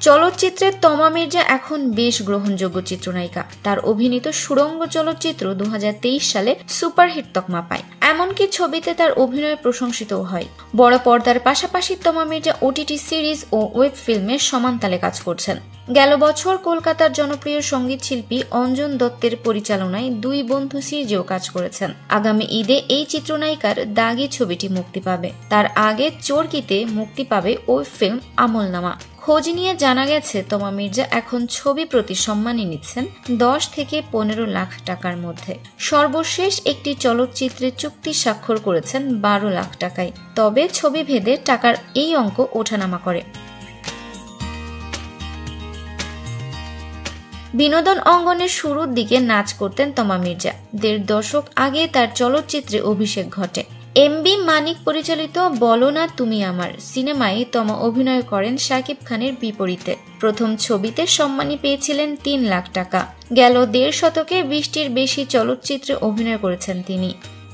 চলচ্চিত্রে তমা মির্জা এখন বেশ গ্রহণযোগ্য চিত্রনায়িকা। তার অভিনীত সুড়ঙ্গ চলচ্চিত্র 2023 সালে সুপারহিট তকমা পায়। এমনকি ছবিতে তার অভিনয় প্রশংসিতও হয়। বড় পর্দার পাশাপাশি তমা মির্জা ওটিটি সিরিজ ও ওয়েব ফিল্মে সমান তালে কাজ করছেন। গেল বছর কলকাতার জনপ্রিয় সঙ্গীত শিল্পী অঞ্জন দত্তের পরিচালনায় দুই বন্ধু সিরিজেও কাজ করেছেন। আগামী ঈদে এই চিত্রনায়িকার দাগি ছবিটি মুক্তি পাবে। তার আগে চরকিতে মুক্তি পাবে ওই ফিল্ম আমলনামা। খোঁজ নিয়ে জানা গেছে তমা মির্জা এখন ছবি প্রতি সম্মানী নিচ্ছেন 10 থেকে 15 লাখ টাকার মধ্যে। সর্বশেষ একটি চলচ্চিত্রে চুক্তি স্বাক্ষর করেছেন 12 লাখ টাকায়। তবে ছবি ভেদে টাকার এই অঙ্ক ওঠানামা করে। বিনোদন অঙ্গনের শুরুর দিকে নাচ করতেন তমা মির্জা। 1.5 দশক আগে তার চলচ্চিত্রে অভিষেক ঘটে। এমবি মানিক পরিচালিত বলো না তুমি আমার সিনেমায় তমা অভিনয় করেন শাকিব খানের বিপরীতে। প্রথম ছবিতে সম্মানী পেয়েছিলেন 3 লাখ টাকা। গেল 1.5 শতকে 20টির বেশি চলচ্চিত্রে অভিনয় করেছেন তিনি।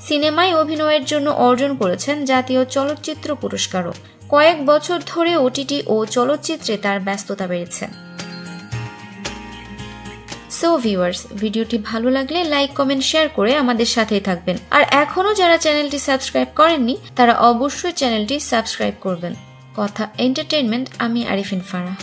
সিনেমায় অভিনয়ের জন্য অর্জন করেছেন জাতীয় চলচ্চিত্র পুরস্কারও। কয়েক বছর ধরে ওটিটি ও চলচ্চিত্রে তার ব্যস্ততা বেড়েছে। সো ভিউয়ার্স, ভিডিওটি ভালো লাগলে লাইক, কমেন্ট, শেয়ার করে আমাদের সাথেই থাকবেন। আর এখনো যারা চ্যানেলটি সাবস্ক্রাইব করেননি তারা অবশ্যই চ্যানেলটি সাবস্ক্রাইব করবেন। কথা এন্টারটেইনমেন্ট, আমি আরিফিন ফারাহ।